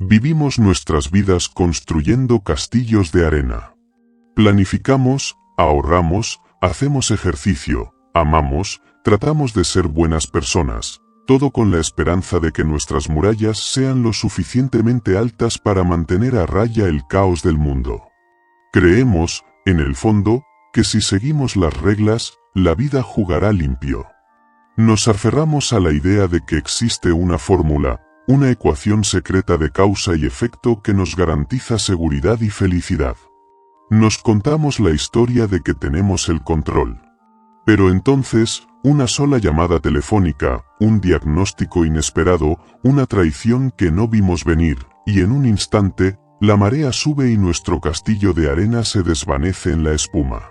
Vivimos nuestras vidas construyendo castillos de arena. Planificamos, ahorramos, hacemos ejercicio, amamos, tratamos de ser buenas personas, todo con la esperanza de que nuestras murallas sean lo suficientemente altas para mantener a raya el caos del mundo. Creemos, en el fondo, que si seguimos las reglas, la vida jugará limpio. Nos aferramos a la idea de que existe una fórmula, una ecuación secreta de causa y efecto que nos garantiza seguridad y felicidad. Nos contamos la historia de que tenemos el control. Pero entonces, una sola llamada telefónica, un diagnóstico inesperado, una traición que no vimos venir, y en un instante, la marea sube y nuestro castillo de arena se desvanece en la espuma.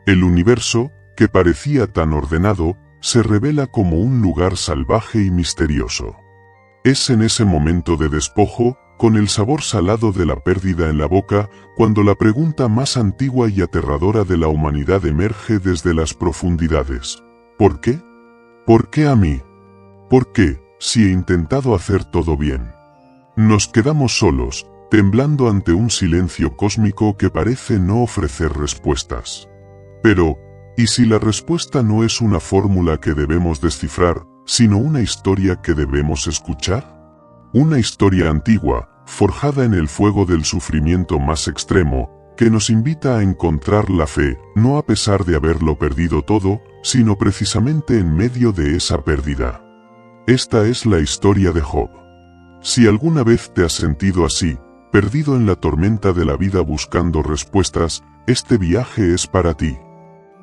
El universo, que parecía tan ordenado, se revela como un lugar salvaje y misterioso. Es en ese momento de despojo, con el sabor salado de la pérdida en la boca, cuando la pregunta más antigua y aterradora de la humanidad emerge desde las profundidades. ¿Por qué? ¿Por qué a mí? ¿Por qué, si he intentado hacer todo bien? Nos quedamos solos, temblando ante un silencio cósmico que parece no ofrecer respuestas. Pero, ¿y si la respuesta no es una fórmula que debemos descifrar, sino una historia que debemos escuchar? Una historia antigua, forjada en el fuego del sufrimiento más extremo, que nos invita a encontrar la fe, no a pesar de haberlo perdido todo, sino precisamente en medio de esa pérdida. Esta es la historia de Job. Si alguna vez te has sentido así, perdido en la tormenta de la vida buscando respuestas, este viaje es para ti.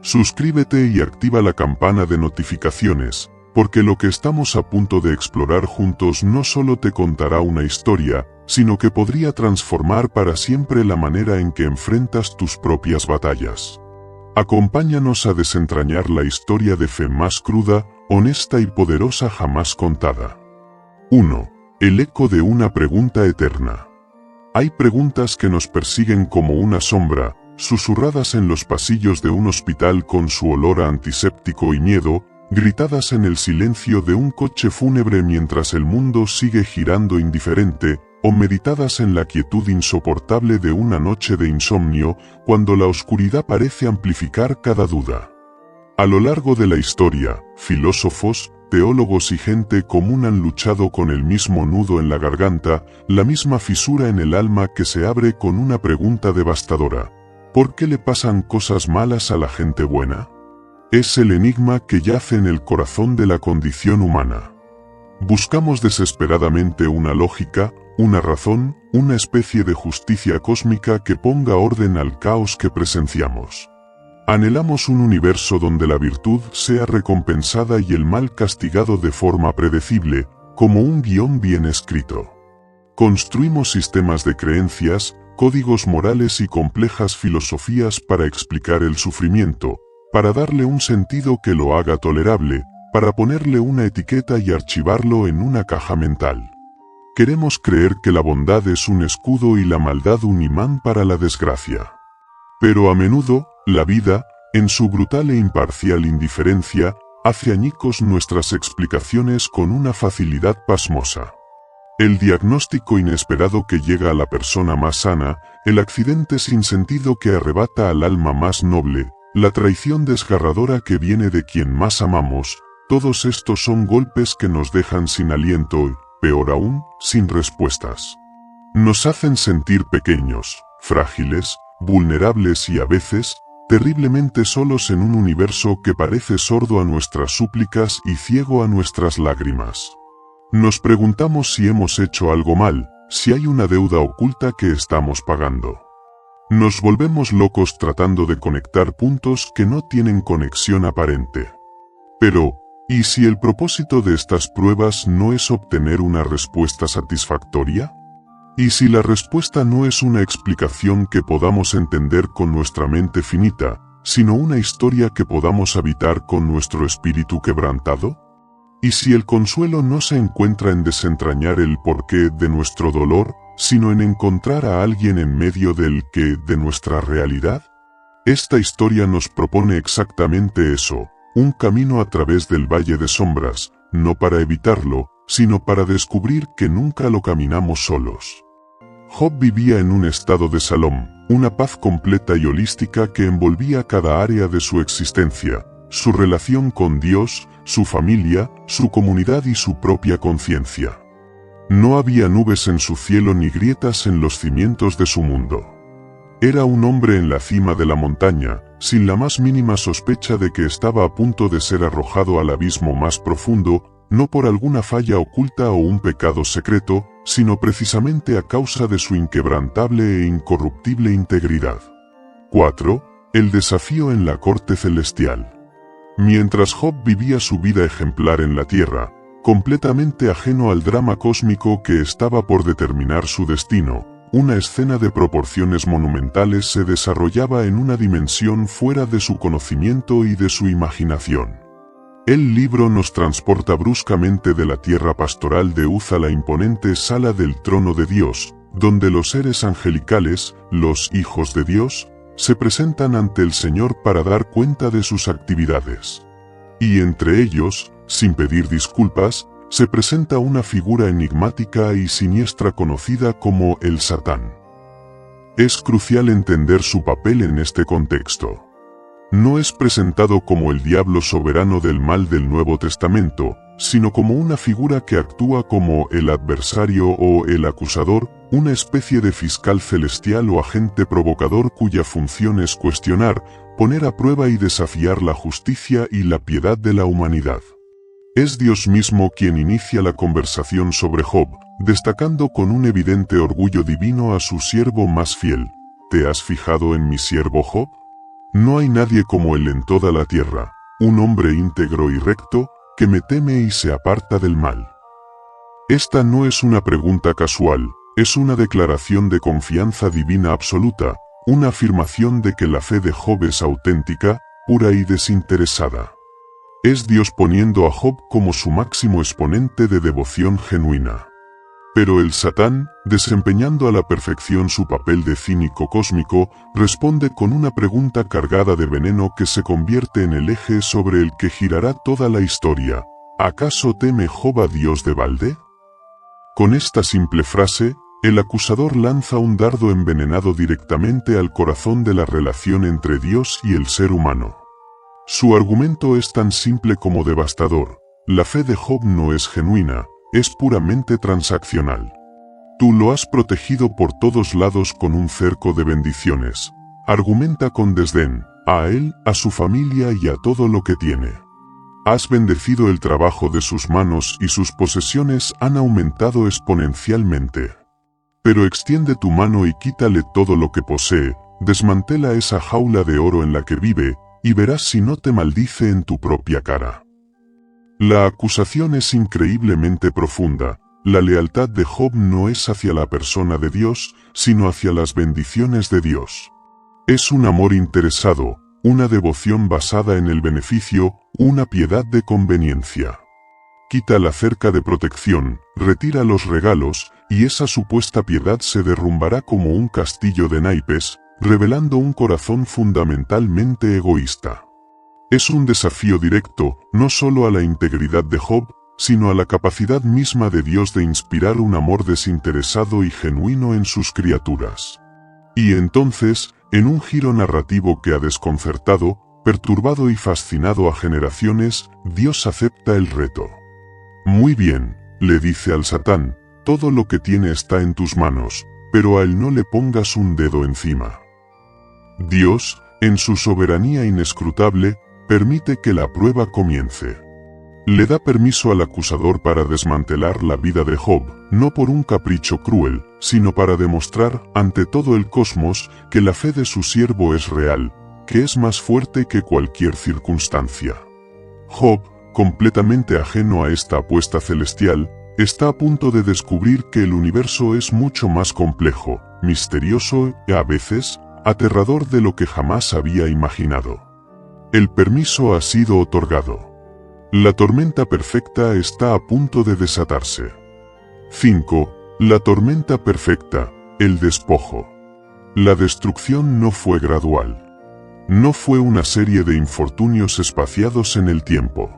Suscríbete y activa la campana de notificaciones, porque lo que estamos a punto de explorar juntos no solo te contará una historia, sino que podría transformar para siempre la manera en que enfrentas tus propias batallas. Acompáñanos a desentrañar la historia de fe más cruda, honesta y poderosa jamás contada. 1. El eco de una pregunta eterna. Hay preguntas que nos persiguen como una sombra, susurradas en los pasillos de un hospital con su olor a antiséptico y miedo, gritadas en el silencio de un coche fúnebre mientras el mundo sigue girando indiferente, o meditadas en la quietud insoportable de una noche de insomnio, cuando la oscuridad parece amplificar cada duda. A lo largo de la historia, filósofos, teólogos y gente común han luchado con el mismo nudo en la garganta, la misma fisura en el alma que se abre con una pregunta devastadora. ¿Por qué le pasan cosas malas a la gente buena? Es el enigma que yace en el corazón de la condición humana. Buscamos desesperadamente una lógica, una razón, una especie de justicia cósmica que ponga orden al caos que presenciamos. Anhelamos un universo donde la virtud sea recompensada y el mal castigado de forma predecible, como un guión bien escrito. Construimos sistemas de creencias, códigos morales y complejas filosofías para explicar el sufrimiento, para darle un sentido que lo haga tolerable, para ponerle una etiqueta y archivarlo en una caja mental. Queremos creer que la bondad es un escudo y la maldad un imán para la desgracia. Pero a menudo, la vida, en su brutal e imparcial indiferencia, hace añicos nuestras explicaciones con una facilidad pasmosa. El diagnóstico inesperado que llega a la persona más sana, el accidente sin sentido que arrebata al alma más noble, la traición desgarradora que viene de quien más amamos, todos estos son golpes que nos dejan sin aliento y, peor aún, sin respuestas. Nos hacen sentir pequeños, frágiles, vulnerables y a veces, terriblemente solos en un universo que parece sordo a nuestras súplicas y ciego a nuestras lágrimas. Nos preguntamos si hemos hecho algo mal, si hay una deuda oculta que estamos pagando. Nos volvemos locos tratando de conectar puntos que no tienen conexión aparente. Pero, ¿y si el propósito de estas pruebas no es obtener una respuesta satisfactoria? ¿Y si la respuesta no es una explicación que podamos entender con nuestra mente finita, sino una historia que podamos habitar con nuestro espíritu quebrantado? ¿Y si el consuelo no se encuentra en desentrañar el porqué de nuestro dolor, sino en encontrar a alguien en medio del qué de nuestra realidad? Esta historia nos propone exactamente eso, un camino a través del valle de sombras, no para evitarlo, sino para descubrir que nunca lo caminamos solos. Job vivía en un estado de shalom, una paz completa y holística que envolvía cada área de su existencia, su relación con Dios, su familia, su comunidad y su propia conciencia. No había nubes en su cielo ni grietas en los cimientos de su mundo. Era un hombre en la cima de la montaña, sin la más mínima sospecha de que estaba a punto de ser arrojado al abismo más profundo, no por alguna falla oculta o un pecado secreto, sino precisamente a causa de su inquebrantable e incorruptible integridad. 4. El desafío en la corte celestial. Mientras Job vivía su vida ejemplar en la tierra, completamente ajeno al drama cósmico que estaba por determinar su destino, una escena de proporciones monumentales se desarrollaba en una dimensión fuera de su conocimiento y de su imaginación. El libro nos transporta bruscamente de la tierra pastoral de Uz a la imponente sala del trono de Dios, donde los seres angelicales, los hijos de Dios, se presentan ante el Señor para dar cuenta de sus actividades. Y entre ellos, sin pedir disculpas, se presenta una figura enigmática y siniestra conocida como el Satán. Es crucial entender su papel en este contexto. No es presentado como el diablo soberano del mal del Nuevo Testamento, sino como una figura que actúa como el adversario o el acusador, una especie de fiscal celestial o agente provocador cuya función es cuestionar, poner a prueba y desafiar la justicia y la piedad de la humanidad. Es Dios mismo quien inicia la conversación sobre Job, destacando con un evidente orgullo divino a su siervo más fiel. ¿Te has fijado en mi siervo Job? No hay nadie como él en toda la tierra, un hombre íntegro y recto, que me teme y se aparta del mal. Esta no es una pregunta casual, es una declaración de confianza divina absoluta, una afirmación de que la fe de Job es auténtica, pura y desinteresada. Es Dios poniendo a Job como su máximo exponente de devoción genuina. Pero el Satán, desempeñando a la perfección su papel de cínico cósmico, responde con una pregunta cargada de veneno que se convierte en el eje sobre el que girará toda la historia. ¿Acaso teme Job a Dios de balde? Con esta simple frase, el acusador lanza un dardo envenenado directamente al corazón de la relación entre Dios y el ser humano. Su argumento es tan simple como devastador. La fe de Job no es genuina, es puramente transaccional. Tú lo has protegido por todos lados con un cerco de bendiciones. Argumenta con desdén, a él, a su familia y a todo lo que tiene. Has bendecido el trabajo de sus manos y sus posesiones han aumentado exponencialmente. Pero extiende tu mano y quítale todo lo que posee, desmantela esa jaula de oro en la que vive, y verás si no te maldice en tu propia cara. La acusación es increíblemente profunda. La lealtad de Job no es hacia la persona de Dios, sino hacia las bendiciones de Dios. Es un amor interesado, una devoción basada en el beneficio, una piedad de conveniencia. Quita la cerca de protección, retira los regalos, y esa supuesta piedad se derrumbará como un castillo de naipes, revelando un corazón fundamentalmente egoísta. Es un desafío directo, no solo a la integridad de Job, sino a la capacidad misma de Dios de inspirar un amor desinteresado y genuino en sus criaturas. Y entonces, en un giro narrativo que ha desconcertado, perturbado y fascinado a generaciones, Dios acepta el reto. Muy bien, le dice al Satán, todo lo que tiene está en tus manos, pero a él no le pongas un dedo encima. Dios, en su soberanía inescrutable, permite que la prueba comience. Le da permiso al acusador para desmantelar la vida de Job, no por un capricho cruel, sino para demostrar, ante todo el cosmos, que la fe de su siervo es real, que es más fuerte que cualquier circunstancia. Job, completamente ajeno a esta apuesta celestial, está a punto de descubrir que el universo es mucho más complejo, misterioso y, a veces, aterrador de lo que jamás había imaginado. El permiso ha sido otorgado. La tormenta perfecta está a punto de desatarse. 5. La tormenta perfecta, el despojo. La destrucción no fue gradual. No fue una serie de infortunios espaciados en el tiempo.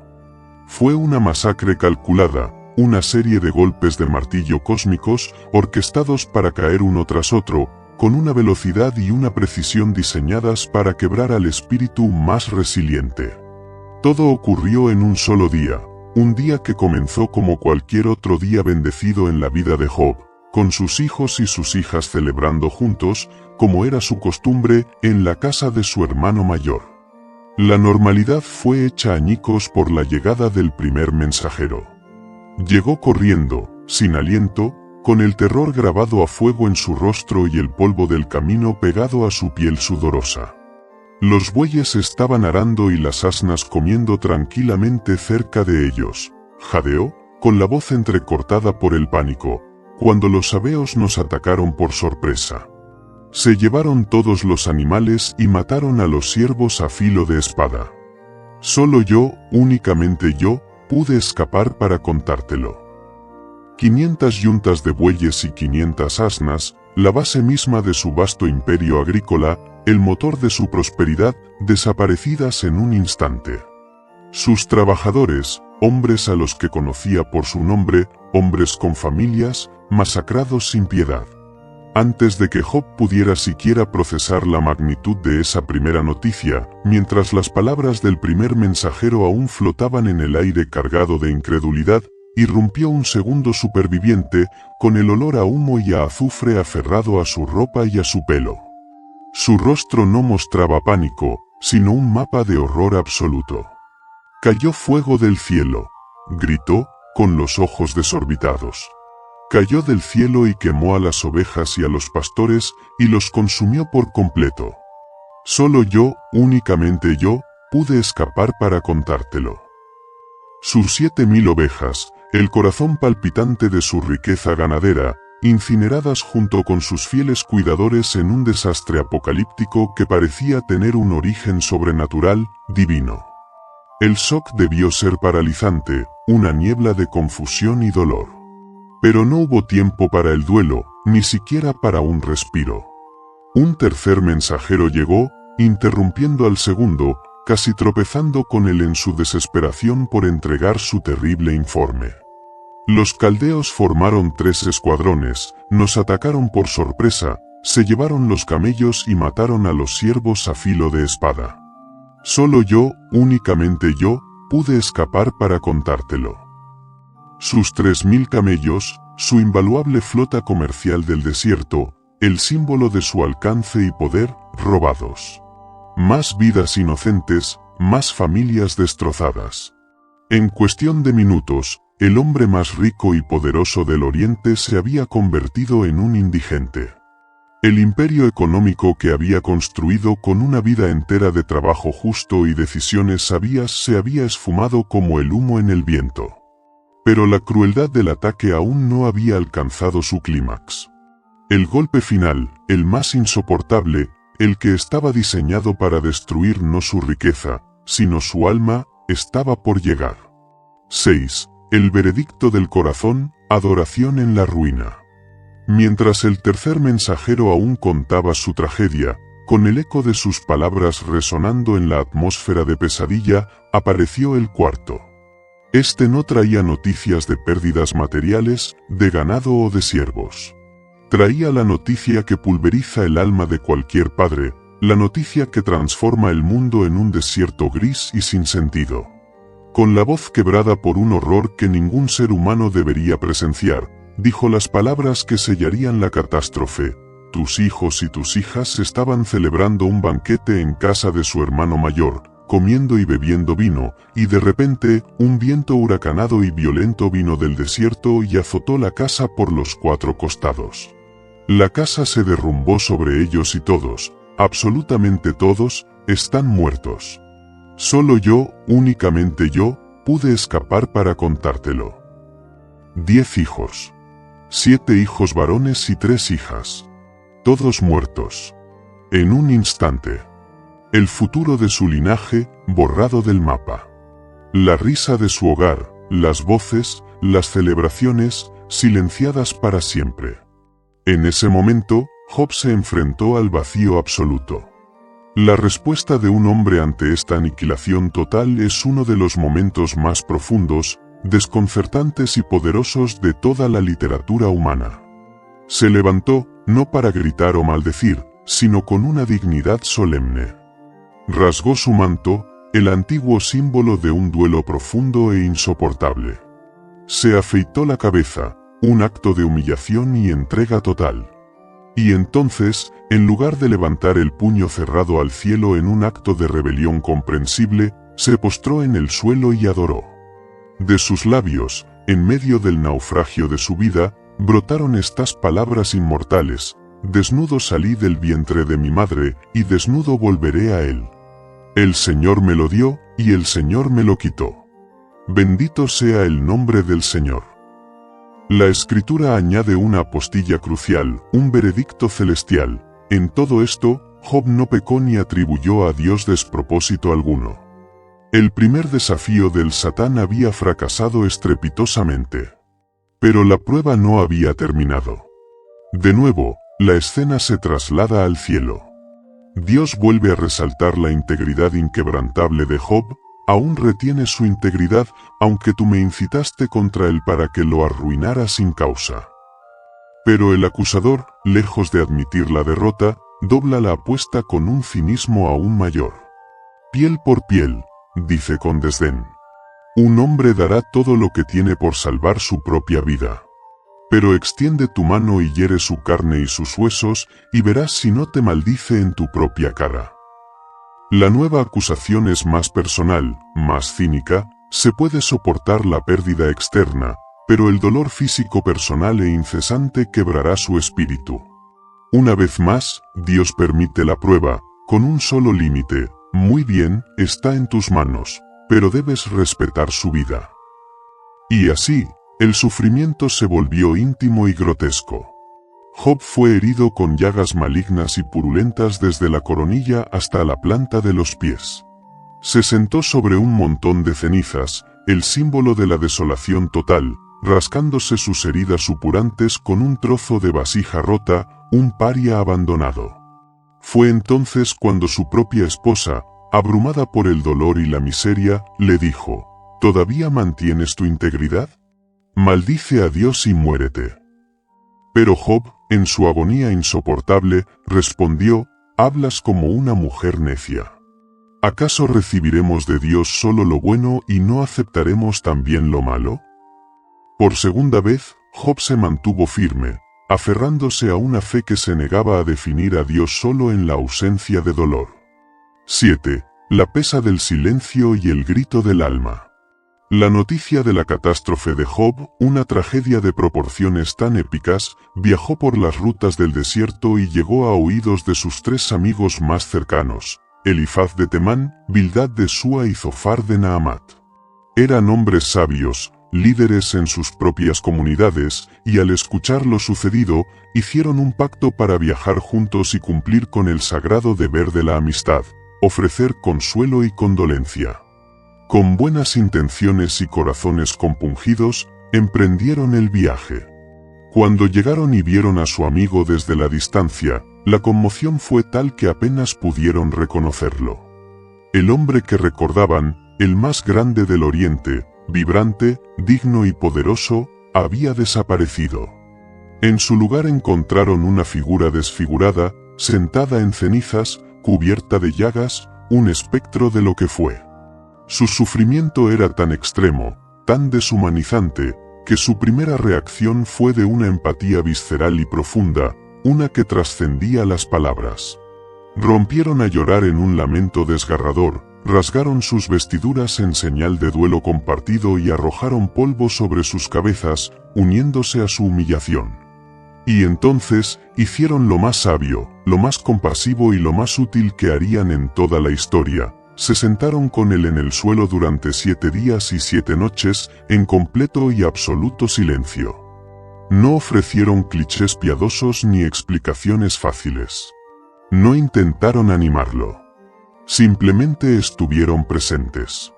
Fue una masacre calculada, una serie de golpes de martillo cósmicos, orquestados para caer uno tras otro, con una velocidad y una precisión diseñadas para quebrar al espíritu más resiliente. Todo ocurrió en un solo día, un día que comenzó como cualquier otro día bendecido en la vida de Job, con sus hijos y sus hijas celebrando juntos, como era su costumbre, en la casa de su hermano mayor. La normalidad fue hecha añicos por la llegada del primer mensajero. Llegó corriendo, sin aliento, con el terror grabado a fuego en su rostro y el polvo del camino pegado a su piel sudorosa. Los bueyes estaban arando y las asnas comiendo tranquilamente cerca de ellos. Jadeó, con la voz entrecortada por el pánico, cuando los sabeos nos atacaron por sorpresa. Se llevaron todos los animales y mataron a los siervos a filo de espada. Solo yo, únicamente yo, pude escapar para contártelo. 500 yuntas de bueyes y 500 asnas, la base misma de su vasto imperio agrícola, el motor de su prosperidad, desaparecidas en un instante. Sus trabajadores, hombres a los que conocía por su nombre, hombres con familias, masacrados sin piedad. Antes de que Job pudiera siquiera procesar la magnitud de esa primera noticia, mientras las palabras del primer mensajero aún flotaban en el aire cargado de incredulidad, irrumpió un segundo superviviente, con el olor a humo y a azufre aferrado a su ropa y a su pelo. Su rostro no mostraba pánico, sino un mapa de horror absoluto. Cayó fuego del cielo, gritó, con los ojos desorbitados. Cayó del cielo y quemó a las ovejas y a los pastores, y los consumió por completo. Solo yo, únicamente yo, pude escapar para contártelo. Sus 7000 ovejas, el corazón palpitante de su riqueza ganadera, incineradas junto con sus fieles cuidadores en un desastre apocalíptico que parecía tener un origen sobrenatural, divino. El shock debió ser paralizante, una niebla de confusión y dolor. Pero no hubo tiempo para el duelo, ni siquiera para un respiro. Un tercer mensajero llegó, interrumpiendo al segundo, casi tropezando con él en su desesperación por entregar su terrible informe. Los caldeos formaron 3 escuadrones, nos atacaron por sorpresa, se llevaron los camellos y mataron a los siervos a filo de espada. Solo yo, únicamente yo, pude escapar para contártelo. Sus 3000 camellos, su invaluable flota comercial del desierto, el símbolo de su alcance y poder, robados. Más vidas inocentes, más familias destrozadas. En cuestión de minutos, el hombre más rico y poderoso del Oriente se había convertido en un indigente. El imperio económico que había construido con una vida entera de trabajo justo y decisiones sabias se había esfumado como el humo en el viento. Pero la crueldad del ataque aún no había alcanzado su clímax. El golpe final, el más insoportable, el que estaba diseñado para destruir no su riqueza, sino su alma, estaba por llegar. 6. El veredicto del corazón, adoración en la ruina. Mientras el tercer mensajero aún contaba su tragedia, con el eco de sus palabras resonando en la atmósfera de pesadilla, apareció el cuarto. Este no traía noticias de pérdidas materiales, de ganado o de siervos. Traía la noticia que pulveriza el alma de cualquier padre, la noticia que transforma el mundo en un desierto gris y sin sentido. Con la voz quebrada por un horror que ningún ser humano debería presenciar, dijo las palabras que sellarían la catástrofe. Tus hijos y tus hijas estaban celebrando un banquete en casa de su hermano mayor, comiendo y bebiendo vino, y de repente, un viento huracanado y violento vino del desierto y azotó la casa por los 4 costados. La casa se derrumbó sobre ellos y todos, absolutamente todos, están muertos. Solo yo, únicamente yo, pude escapar para contártelo. 10 hijos. 7 hijos varones y 3 hijas. Todos muertos. En un instante. El futuro de su linaje, borrado del mapa. La risa de su hogar, las voces, las celebraciones, silenciadas para siempre. En ese momento, Job se enfrentó al vacío absoluto. La respuesta de un hombre ante esta aniquilación total es uno de los momentos más profundos, desconcertantes y poderosos de toda la literatura humana. Se levantó, no para gritar o maldecir, sino con una dignidad solemne. Rasgó su manto, el antiguo símbolo de un duelo profundo e insoportable. Se afeitó la cabeza, un acto de humillación y entrega total. Y entonces, en lugar de levantar el puño cerrado al cielo en un acto de rebelión comprensible, se postró en el suelo y adoró. De sus labios, en medio del naufragio de su vida, brotaron estas palabras inmortales: desnudo salí del vientre de mi madre, y desnudo volveré a él. El Señor me lo dio, y el Señor me lo quitó. Bendito sea el nombre del Señor. La Escritura añade una apostilla crucial, un veredicto celestial. En todo esto, Job no pecó ni atribuyó a Dios despropósito alguno. El primer desafío del Satán había fracasado estrepitosamente. Pero la prueba no había terminado. De nuevo, la escena se traslada al cielo. Dios vuelve a resaltar la integridad inquebrantable de Job. Aún retiene su integridad, aunque tú me incitaste contra él para que lo arruinara sin causa. Pero el acusador, lejos de admitir la derrota, dobla la apuesta con un cinismo aún mayor. Piel por piel, dice con desdén. Un hombre dará todo lo que tiene por salvar su propia vida. Pero extiende tu mano y hiere su carne y sus huesos, y verás si no te maldice en tu propia cara. La nueva acusación es más personal, más cínica. Se puede soportar la pérdida externa, pero el dolor físico personal e incesante quebrará su espíritu. Una vez más, Dios permite la prueba, con un solo límite: muy bien, está en tus manos, pero debes respetar su vida. Y así, el sufrimiento se volvió íntimo y grotesco. Job fue herido con llagas malignas y purulentas desde la coronilla hasta la planta de los pies. Se sentó sobre un montón de cenizas, el símbolo de la desolación total, rascándose sus heridas supurantes con un trozo de vasija rota, un paria abandonado. Fue entonces cuando su propia esposa, abrumada por el dolor y la miseria, le dijo: ¿todavía mantienes tu integridad? Maldice a Dios y muérete. Pero Job, en su agonía insoportable, respondió: hablas como una mujer necia. ¿Acaso recibiremos de Dios solo lo bueno y no aceptaremos también lo malo? Por segunda vez, Job se mantuvo firme, aferrándose a una fe que se negaba a definir a Dios solo en la ausencia de dolor. 7. La pesa del silencio y el grito del alma. La noticia de la catástrofe de Job, una tragedia de proporciones tan épicas, viajó por las rutas del desierto y llegó a oídos de sus tres amigos más cercanos: Elifaz de Temán, Bildad de Súa y Zofar de Naamat. Eran hombres sabios, líderes en sus propias comunidades, y al escuchar lo sucedido, hicieron un pacto para viajar juntos y cumplir con el sagrado deber de la amistad: ofrecer consuelo y condolencia. Con buenas intenciones y corazones compungidos, emprendieron el viaje. Cuando llegaron y vieron a su amigo desde la distancia, la conmoción fue tal que apenas pudieron reconocerlo. El hombre que recordaban, el más grande del Oriente, vibrante, digno y poderoso, había desaparecido. En su lugar encontraron una figura desfigurada, sentada en cenizas, cubierta de llagas, un espectro de lo que fue. Su sufrimiento era tan extremo, tan deshumanizante, que su primera reacción fue de una empatía visceral y profunda, una que trascendía las palabras. Rompieron a llorar en un lamento desgarrador, rasgaron sus vestiduras en señal de duelo compartido y arrojaron polvo sobre sus cabezas, uniéndose a su humillación. Y entonces, hicieron lo más sabio, lo más compasivo y lo más útil que harían en toda la historia: se sentaron con él en el suelo durante 7 días y 7 noches, en completo y absoluto silencio. No ofrecieron clichés piadosos ni explicaciones fáciles. No intentaron animarlo. Simplemente estuvieron presentes.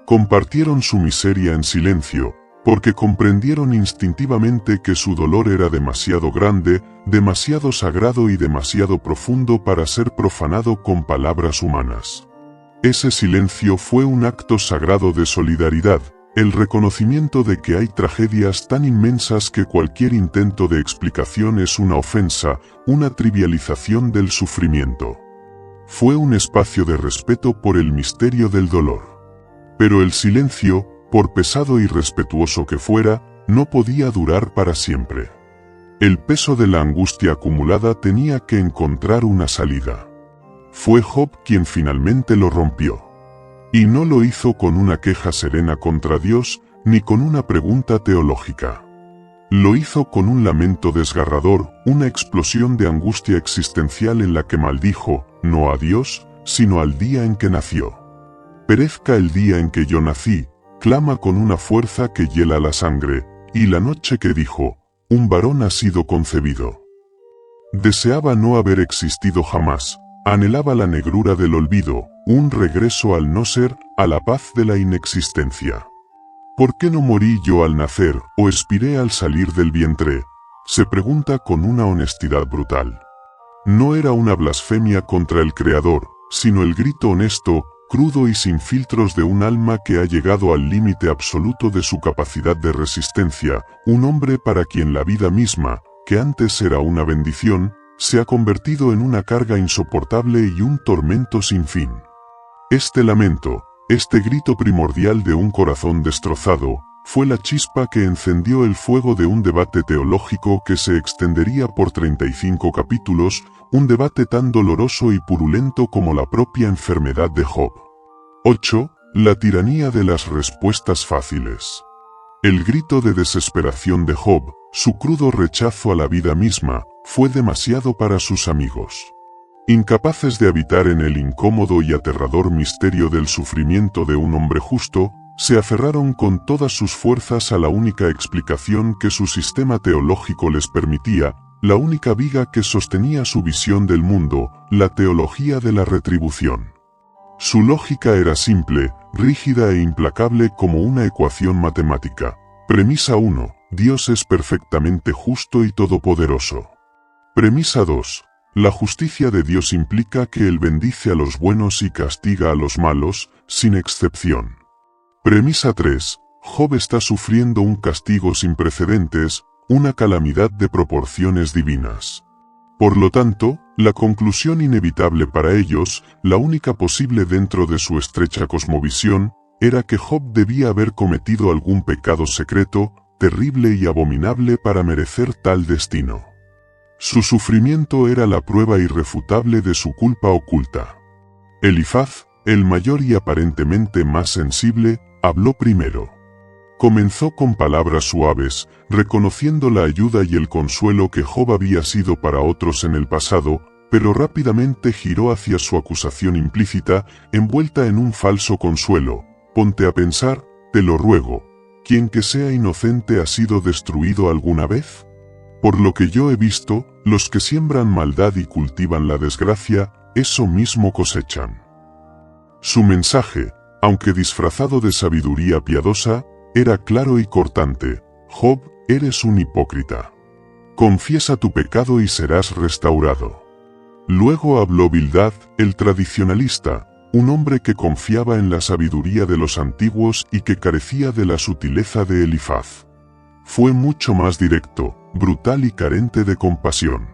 Compartieron su miseria en silencio, porque comprendieron instintivamente que su dolor era demasiado grande, demasiado sagrado y demasiado profundo para ser profanado con palabras humanas. Ese silencio fue un acto sagrado de solidaridad, el reconocimiento de que hay tragedias tan inmensas que cualquier intento de explicación es una ofensa, una trivialización del sufrimiento. Fue un espacio de respeto por el misterio del dolor. Pero el silencio, por pesado y respetuoso que fuera, no podía durar para siempre. El peso de la angustia acumulada tenía que encontrar una salida. Fue Job quien finalmente lo rompió. Y no lo hizo con una queja serena contra Dios, ni con una pregunta teológica. Lo hizo con un lamento desgarrador, una explosión de angustia existencial en la que maldijo, no a Dios, sino al día en que nació. Perezca el día en que yo nací, clama con una fuerza que hiela la sangre, y la noche que dijo, un varón ha sido concebido. Deseaba no haber existido jamás, anhelaba la negrura del olvido, un regreso al no ser, a la paz de la inexistencia. ¿Por qué no morí yo al nacer, o expiré al salir del vientre? Se pregunta con una honestidad brutal. No era una blasfemia contra el Creador, sino el grito honesto, crudo y sin filtros de un alma que ha llegado al límite absoluto de su capacidad de resistencia, un hombre para quien la vida misma, que antes era una bendición, se ha convertido en una carga insoportable y un tormento sin fin. Este lamento, este grito primordial de un corazón destrozado, fue la chispa que encendió el fuego de un debate teológico que se extendería por 35 capítulos, un debate tan doloroso y purulento como la propia enfermedad de Job. 8. La tiranía de las respuestas fáciles. El grito de desesperación de Job, su crudo rechazo a la vida misma, fue demasiado para sus amigos. Incapaces de habitar en el incómodo y aterrador misterio del sufrimiento de un hombre justo, se aferraron con todas sus fuerzas a la única explicación que su sistema teológico les permitía, la única viga que sostenía su visión del mundo, la teología de la retribución. Su lógica era simple, rígida e implacable como una ecuación matemática. Premisa 1. Dios es perfectamente justo y todopoderoso. Premisa 2. La justicia de Dios implica que Él bendice a los buenos y castiga a los malos, sin excepción. Premisa 3. Job está sufriendo un castigo sin precedentes, una calamidad de proporciones divinas. Por lo tanto, la conclusión inevitable para ellos, la única posible dentro de su estrecha cosmovisión, era que Job debía haber cometido algún pecado secreto, terrible y abominable para merecer tal destino. Su sufrimiento era la prueba irrefutable de su culpa oculta. Elifaz, el mayor y aparentemente más sensible, habló primero. Comenzó con palabras suaves, reconociendo la ayuda y el consuelo que Job había sido para otros en el pasado, pero rápidamente giró hacia su acusación implícita, envuelta en un falso consuelo. Ponte a pensar, te lo ruego, ¿quién que sea inocente ha sido destruido alguna vez? Por lo que yo he visto, los que siembran maldad y cultivan la desgracia, eso mismo cosechan. Su mensaje, aunque disfrazado de sabiduría piadosa, era claro y cortante. Job, eres un hipócrita. Confiesa tu pecado y serás restaurado. Luego habló Bildad, el tradicionalista, un hombre que confiaba en la sabiduría de los antiguos y que carecía de la sutileza de Elifaz. Fue mucho más directo, brutal y carente de compasión.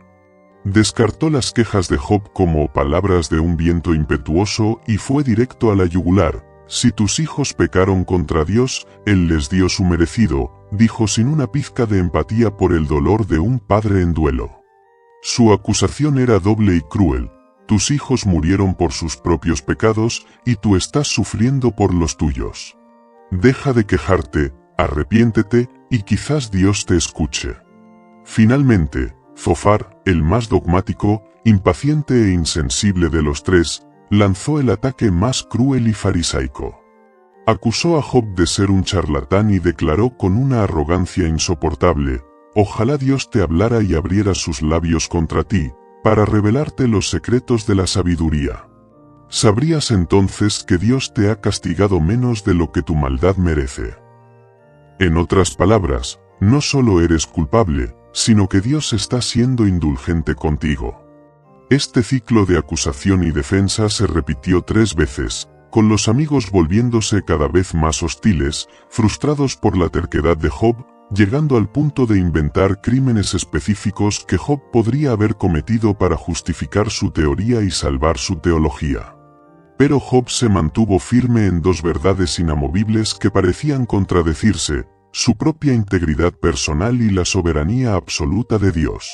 Descartó las quejas de Job como palabras de un viento impetuoso y fue directo a la yugular. Si tus hijos pecaron contra Dios, Él les dio su merecido, dijo sin una pizca de empatía por el dolor de un padre en duelo. Su acusación era doble y cruel. Tus hijos murieron por sus propios pecados y tú estás sufriendo por los tuyos. Deja de quejarte, arrepiéntete, y quizás Dios te escuche. Finalmente, Zofar, el más dogmático, impaciente e insensible de los tres, lanzó el ataque más cruel y farisaico. Acusó a Job de ser un charlatán y declaró con una arrogancia insoportable: ojalá Dios te hablara y abriera sus labios contra ti, para revelarte los secretos de la sabiduría. Sabrías entonces que Dios te ha castigado menos de lo que tu maldad merece. En otras palabras, no solo eres culpable, sino que Dios está siendo indulgente contigo. Este ciclo de acusación y defensa se repitió 3 veces, con los amigos volviéndose cada vez más hostiles, frustrados por la terquedad de Job, llegando al punto de inventar crímenes específicos que Job podría haber cometido para justificar su teoría y salvar su teología. Pero Job se mantuvo firme en dos verdades inamovibles que parecían contradecirse: su propia integridad personal y la soberanía absoluta de Dios.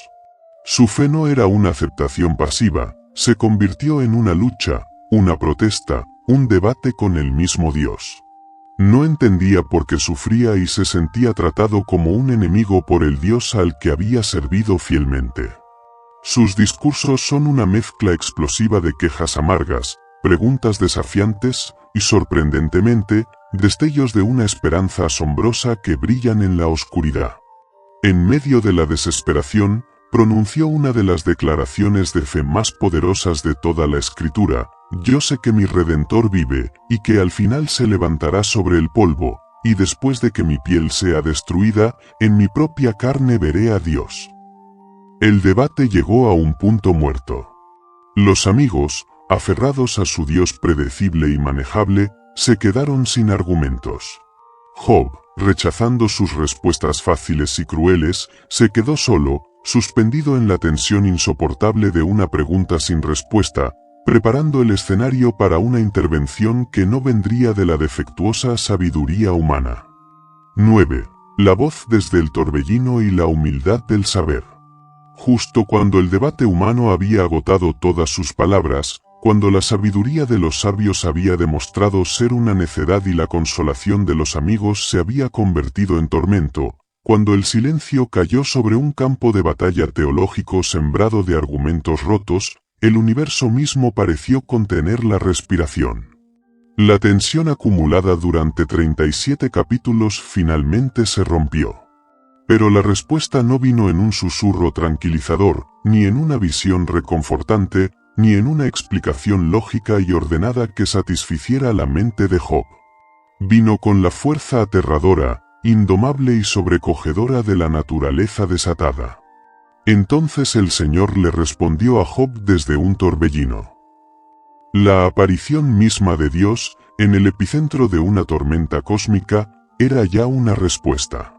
Su fe no era una aceptación pasiva, se convirtió en una lucha, una protesta, un debate con el mismo Dios. No entendía por qué sufría y se sentía tratado como un enemigo por el Dios al que había servido fielmente. Sus discursos son una mezcla explosiva de quejas amargas, preguntas desafiantes y, sorprendentemente, destellos de una esperanza asombrosa que brillan en la oscuridad. En medio de la desesperación, pronunció una de las declaraciones de fe más poderosas de toda la Escritura: yo sé que mi Redentor vive, y que al final se levantará sobre el polvo, y después de que mi piel sea destruida, en mi propia carne veré a Dios. El debate llegó a un punto muerto. Los amigos, aferrados a su Dios predecible y manejable, se quedaron sin argumentos. Job, rechazando sus respuestas fáciles y crueles, se quedó solo, suspendido en la tensión insoportable de una pregunta sin respuesta, preparando el escenario para una intervención que no vendría de la defectuosa sabiduría humana. 9. La voz desde el torbellino y la humildad del saber. Justo cuando el debate humano había agotado todas sus palabras, cuando la sabiduría de los sabios había demostrado ser una necedad y la consolación de los amigos se había convertido en tormento, cuando el silencio cayó sobre un campo de batalla teológico sembrado de argumentos rotos, el universo mismo pareció contener la respiración. La tensión acumulada durante 37 capítulos finalmente se rompió. Pero la respuesta no vino en un susurro tranquilizador, ni en una visión reconfortante, ni en una explicación lógica y ordenada que satisficiera la mente de Job. Vino con la fuerza aterradora, indomable y sobrecogedora de la naturaleza desatada. Entonces el Señor le respondió a Job desde un torbellino. La aparición misma de Dios, en el epicentro de una tormenta cósmica, era ya una respuesta.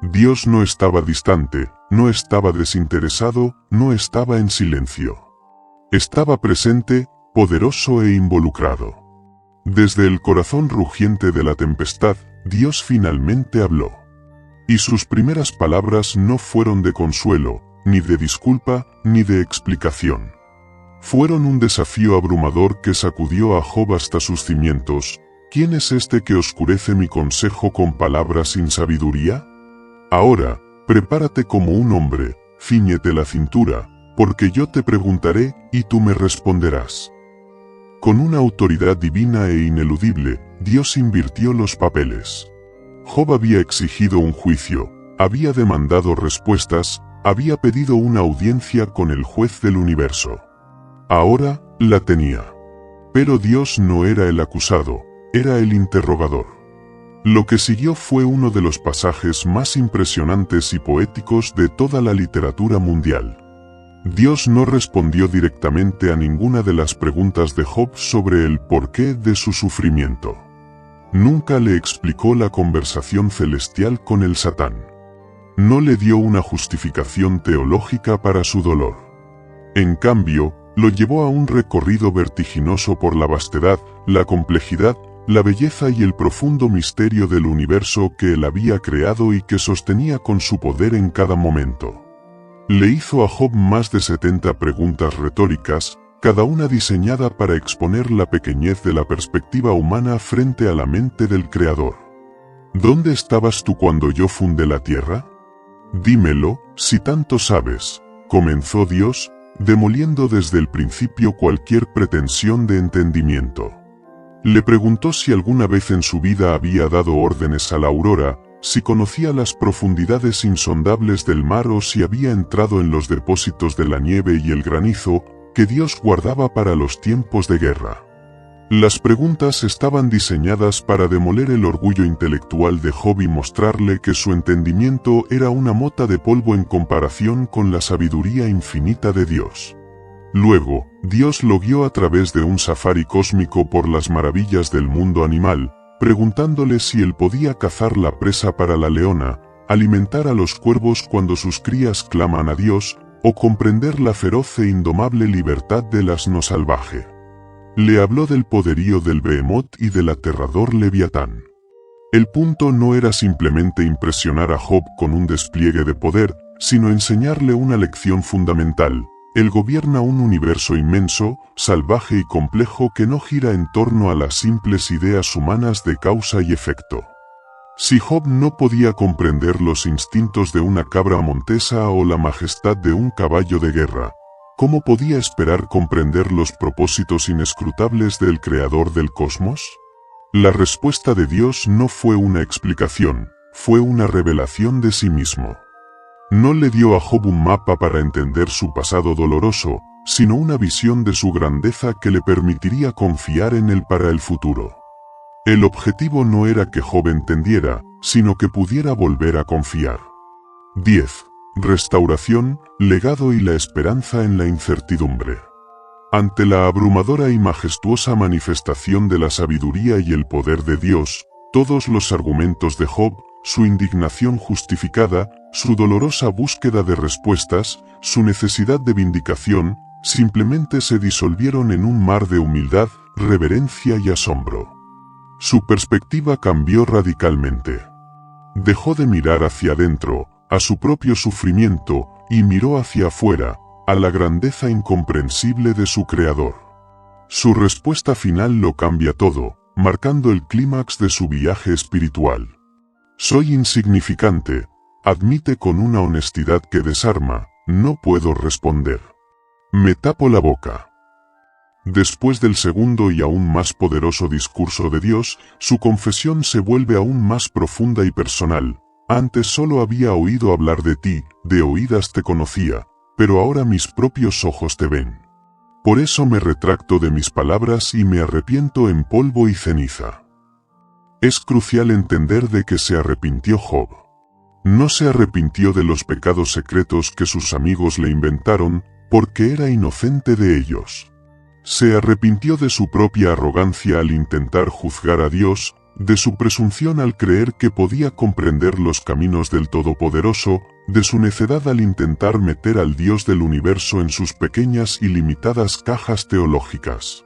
Dios no estaba distante, no estaba desinteresado, no estaba en silencio. Estaba presente, poderoso e involucrado. Desde el corazón rugiente de la tempestad, Dios finalmente habló. Y sus primeras palabras no fueron de consuelo, ni de disculpa, ni de explicación. Fueron un desafío abrumador que sacudió a Job hasta sus cimientos. ¿Quién es este que oscurece mi consejo con palabras sin sabiduría? Ahora, prepárate como un hombre, cíñete la cintura, porque yo te preguntaré, y tú me responderás. Con una autoridad divina e ineludible, Dios invirtió los papeles. Job había exigido un juicio, había demandado respuestas, había pedido una audiencia con el juez del universo. Ahora, la tenía. Pero Dios no era el acusado, era el interrogador. Lo que siguió fue uno de los pasajes más impresionantes y poéticos de toda la literatura mundial. Dios no respondió directamente a ninguna de las preguntas de Job sobre el porqué de su sufrimiento. Nunca le explicó la conversación celestial con el Satán. No le dio una justificación teológica para su dolor. En cambio, lo llevó a un recorrido vertiginoso por la vastedad, la complejidad, la belleza y el profundo misterio del universo que él había creado y que sostenía con su poder en cada momento. Le hizo a Job más de 70 preguntas retóricas, cada una diseñada para exponer la pequeñez de la perspectiva humana frente a la mente del Creador. ¿Dónde estabas tú cuando yo fundé la tierra? Dímelo, si tanto sabes, comenzó Dios, demoliendo desde el principio cualquier pretensión de entendimiento. Le preguntó si alguna vez en su vida había dado órdenes a la aurora, si conocía las profundidades insondables del mar o si había entrado en los depósitos de la nieve y el granizo que Dios guardaba para los tiempos de guerra. Las preguntas estaban diseñadas para demoler el orgullo intelectual de Job y mostrarle que su entendimiento era una mota de polvo en comparación con la sabiduría infinita de Dios. Luego, Dios lo guió a través de un safari cósmico por las maravillas del mundo animal, preguntándole si él podía cazar la presa para la leona, alimentar a los cuervos cuando sus crías claman a Dios, o comprender la feroz e indomable libertad del asno salvaje. Le habló del poderío del Behemoth y del aterrador Leviatán. El punto no era simplemente impresionar a Job con un despliegue de poder, sino enseñarle una lección fundamental. Él gobierna un universo inmenso, salvaje y complejo que no gira en torno a las simples ideas humanas de causa y efecto. Si Job no podía comprender los instintos de una cabra montesa o la majestad de un caballo de guerra, ¿cómo podía esperar comprender los propósitos inescrutables del Creador del cosmos? La respuesta de Dios no fue una explicación, fue una revelación de sí mismo. No le dio a Job un mapa para entender su pasado doloroso, sino una visión de su grandeza que le permitiría confiar en él para el futuro. El objetivo no era que Job entendiera, sino que pudiera volver a confiar. 10. Restauración, legado y la esperanza en la incertidumbre. Ante la abrumadora y majestuosa manifestación de la sabiduría y el poder de Dios, todos los argumentos de Job, su indignación justificada, su dolorosa búsqueda de respuestas, su necesidad de vindicación, simplemente se disolvieron en un mar de humildad, reverencia y asombro. Su perspectiva cambió radicalmente. Dejó de mirar hacia adentro, a su propio sufrimiento, y miró hacia afuera, a la grandeza incomprensible de su Creador. Su respuesta final lo cambia todo, marcando el clímax de su viaje espiritual. Soy insignificante, admite con una honestidad que desarma, no puedo responder. Me tapo la boca. Después del segundo y aún más poderoso discurso de Dios, su confesión se vuelve aún más profunda y personal. Antes solo había oído hablar de ti, de oídas te conocía, pero ahora mis propios ojos te ven. Por eso me retracto de mis palabras y me arrepiento en polvo y ceniza. Es crucial entender de que se arrepintió Job. No se arrepintió de los pecados secretos que sus amigos le inventaron, porque era inocente de ellos. Se arrepintió de su propia arrogancia al intentar juzgar a Dios, de su presunción al creer que podía comprender los caminos del Todopoderoso, de su necedad al intentar meter al Dios del universo en sus pequeñas y limitadas cajas teológicas.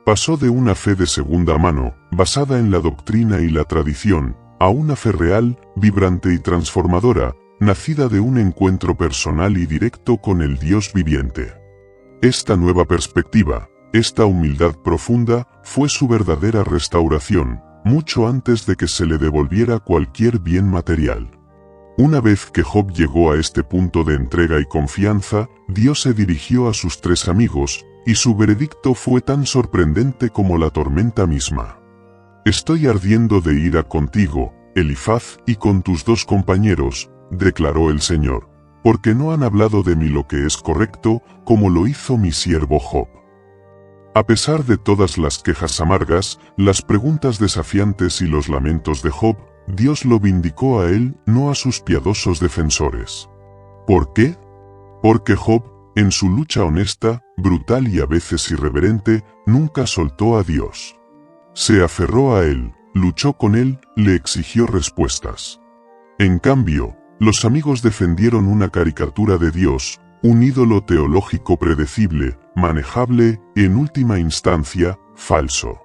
Pasó de una fe de segunda mano, basada en la doctrina y la tradición, a una fe real, vibrante y transformadora, nacida de un encuentro personal y directo con el Dios viviente. Esta nueva perspectiva, esta humildad profunda, fue su verdadera restauración, mucho antes de que se le devolviera cualquier bien material. Una vez que Job llegó a este punto de entrega y confianza, Dios se dirigió a sus tres amigos, y su veredicto fue tan sorprendente como la tormenta misma. Estoy ardiendo de ira contigo, Elifaz, y con tus dos compañeros, declaró el Señor, porque no han hablado de mí lo que es correcto, como lo hizo mi siervo Job. A pesar de todas las quejas amargas, las preguntas desafiantes y los lamentos de Job, Dios lo vindicó a él, no a sus piadosos defensores. ¿Por qué? Porque Job, en su lucha honesta, brutal y a veces irreverente, nunca soltó a Dios. Se aferró a él, luchó con él, le exigió respuestas. En cambio, los amigos defendieron una caricatura de Dios, un ídolo teológico predecible, manejable, y en última instancia, falso.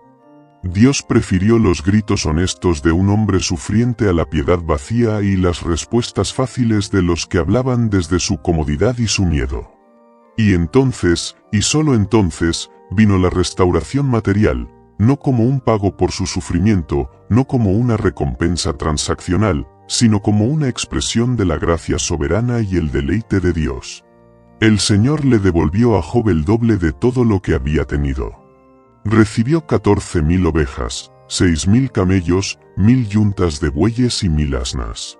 Dios prefirió los gritos honestos de un hombre sufriente a la piedad vacía y las respuestas fáciles de los que hablaban desde su comodidad y su miedo. Y entonces, y solo entonces, vino la restauración material, no como un pago por su sufrimiento, no como una recompensa transaccional, sino como una expresión de la gracia soberana y el deleite de Dios. El Señor le devolvió a Job el doble de todo lo que había tenido. Recibió 14.000 ovejas, 6.000 camellos, 1.000 yuntas de bueyes y 1.000 asnas.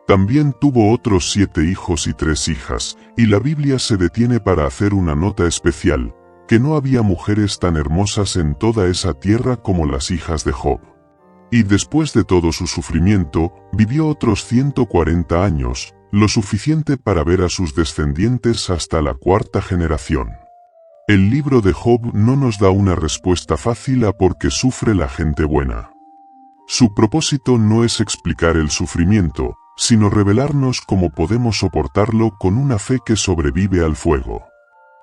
También tuvo otros 7 hijos y 3 hijas, y la Biblia se detiene para hacer una nota especial, que no había mujeres tan hermosas en toda esa tierra como las hijas de Job. Y después de todo su sufrimiento, vivió otros 140 años, lo suficiente para ver a sus descendientes hasta la 4ª generación. El libro de Job no nos da una respuesta fácil a por qué sufre la gente buena. Su propósito no es explicar el sufrimiento, sino revelarnos cómo podemos soportarlo con una fe que sobrevive al fuego.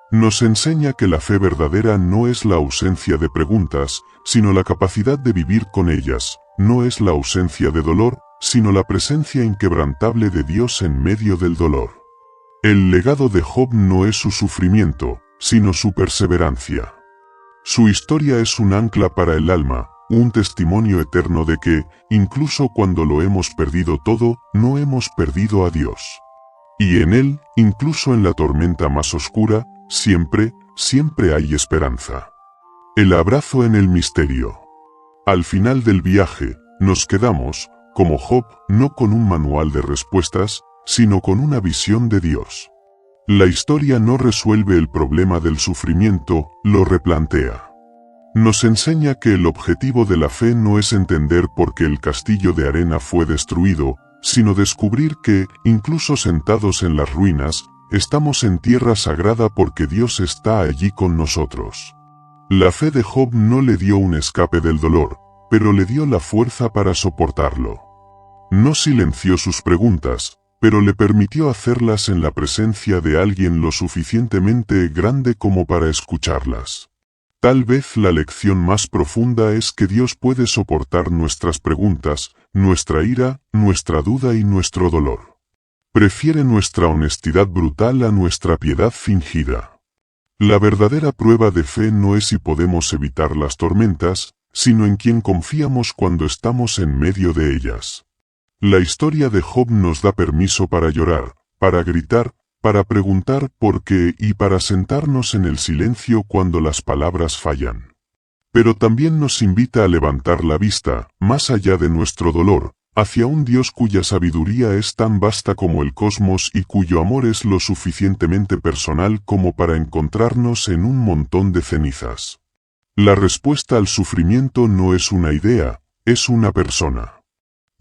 Nos enseña que la fe verdadera no es la ausencia de preguntas, sino la capacidad de vivir con ellas, no es la ausencia de dolor, sino la presencia inquebrantable de Dios en medio del dolor. El legado de Job no es su sufrimiento, sino su perseverancia. Su historia es un ancla para el alma, un testimonio eterno de que, incluso cuando lo hemos perdido todo, no hemos perdido a Dios. Y en Él, incluso en la tormenta más oscura, siempre hay esperanza. El abrazo en el misterio. Al final del viaje, nos quedamos, como Job, no con un manual de respuestas, sino con una visión de Dios. La historia no resuelve el problema del sufrimiento, lo replantea. Nos enseña que el objetivo de la fe no es entender por qué el castillo de arena fue destruido, sino descubrir que, incluso sentados en las ruinas, estamos en tierra sagrada porque Dios está allí con nosotros. La fe de Job no le dio un escape del dolor, pero le dio la fuerza para soportarlo. No silenció sus preguntas, pero le permitió hacerlas en la presencia de alguien lo suficientemente grande como para escucharlas. Tal vez la lección más profunda es que Dios puede soportar nuestras preguntas, nuestra ira, nuestra duda y nuestro dolor. Prefiere nuestra honestidad brutal a nuestra piedad fingida. La verdadera prueba de fe no es si podemos evitar las tormentas, sino en quien confiamos cuando estamos en medio de ellas. La historia de Job nos da permiso para llorar, para gritar, para preguntar por qué y para sentarnos en el silencio cuando las palabras fallan. Pero también nos invita a levantar la vista, más allá de nuestro dolor, hacia un Dios cuya sabiduría es tan vasta como el cosmos y cuyo amor es lo suficientemente personal como para encontrarnos en un montón de cenizas. La respuesta al sufrimiento no es una idea, es una persona.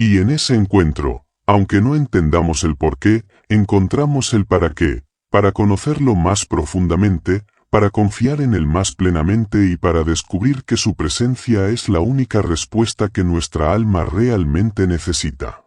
Y en ese encuentro, aunque no entendamos el por qué, encontramos el para qué, para conocerlo más profundamente, para confiar en él más plenamente y para descubrir que su presencia es la única respuesta que nuestra alma realmente necesita.